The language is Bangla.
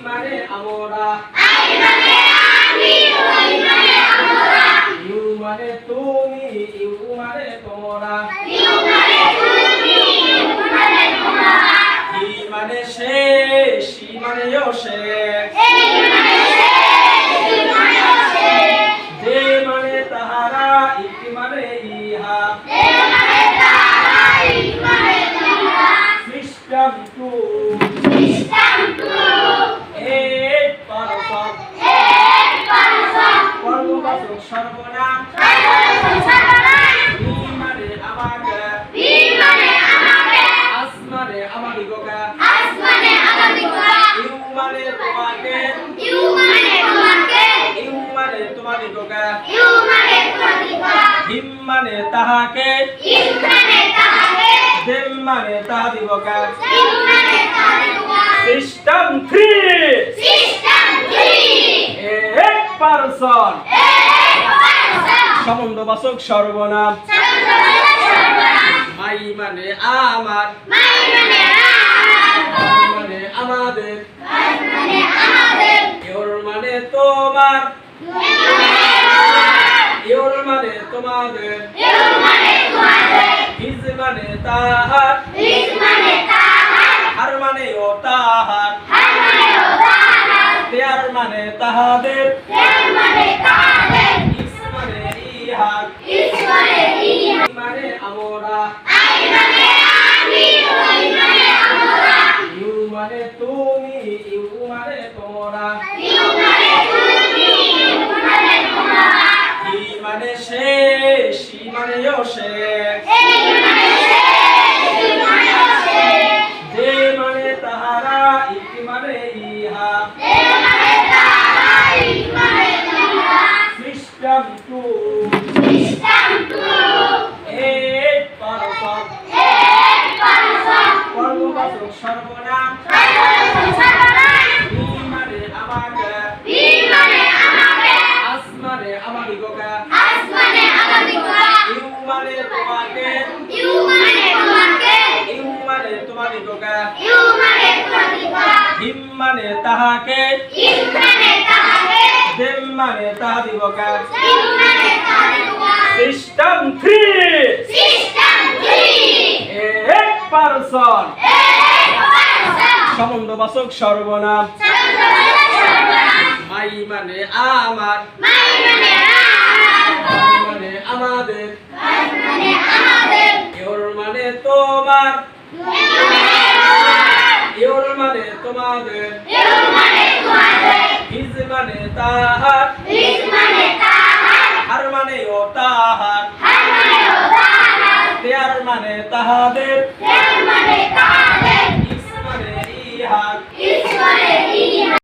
মানে আমরা, আই মানে আমি, ওই মানে আমরা। ইউ মানে তুমি, ইউ মানে তোমরা, ইউ মানে তুমি, ইউ মানে তোমরা। হি মানে সে, সি মানে সে, এই মানে সে, এই মানে সে। যে মানে তাহারা, ইতি মানে ইহা, এ মানে তারা, ই মানে তোমরা। System two, system two, 8%, 8%। কর্মবাচক সর্বনাম, সর্বনাম, হি মানে আমাকে, বি মানে আমাকে, আস মানে আমাদিগকে, আস মানে আমাদিগকে, ইউ মানে তোমাকে, ইউ মানে তোমাকে, ইউ মানে তোমাদিগকে, ইউ মানে তোমাদিগকে, হিম মানে তাহাকে, ইম মানে তাহাকে, দেম মানে তাহাদিগকে। ইম মানে তাহাদিগকে। System 3, system 3, 8%, 8%। সম্বন্ধবাচক সর্বনাম, সর্বনাম, মাই মানে আমার, মাই মানে আমার, আই মানে আমাদের, আই মানে আমাদের, ইওর মানে তোমার, ইউ মানে তোমার, ইওর মানে তোমাদের, ইউ মানে তোমাদের, হিজ মানে তাহার, হিজ মানে তাহার, হার মানে ও তাহার, হার মানে তাহার, দেয়ার মানে তাহাদের, দেব মানে তাহাদের, ইস মানে ইহার, ইস মানে ইহা, ই মানে আমরা, আই মানে আমি, ওই মানে আমরা। ইউ মানে তুমি, ইউ মানে তোমরা, ইউ মানে তুমি, ইউ মানে তোমরা। হি মানে সে, সি মানে সে, এই মানে সে, এই মানে সে। যে মানে তাহারা, ইতি মানে ইহা, এ মানে তারা, ই মানে তোমরা। System two, system two, 8%, 8%। কর্মবাচক সর্বনাম, সর্বনাম, হি মানে আমাকে, বি মানে আমাকে, আস মানে আমাদিগকে, আস মানে আমাদিগকে, ইউ মানে তোমাকে, ইউ মানে তোমাকে, ইউ মানে তোমাদিগকে, ইউ মানে তোমাদিগকে, হিম মানে তাহাকে, ইম মানে তাহাকে, দেম মানে তাহাদিগকে। ইম মানে তাহাদিগকে। System 3, system 3, 8%, 8%। সম্বন্ধবাচক সর্বনাম, সর্বনাম, মাই মানে আমার, মাই মানে আমার, আই মানে আমাদের, আই মানে আমাদের, ইওর মানে তোমার, ইউ মানে তোমার, ইওর মানে তোমাদের, ইউ মানে তোমাদের, হিজ মানে তাহার, হিজ মানে তাহার, হার মানে ও তাহার, হার মানে তাহার, দেয়ার মানে তাহাদের, দেব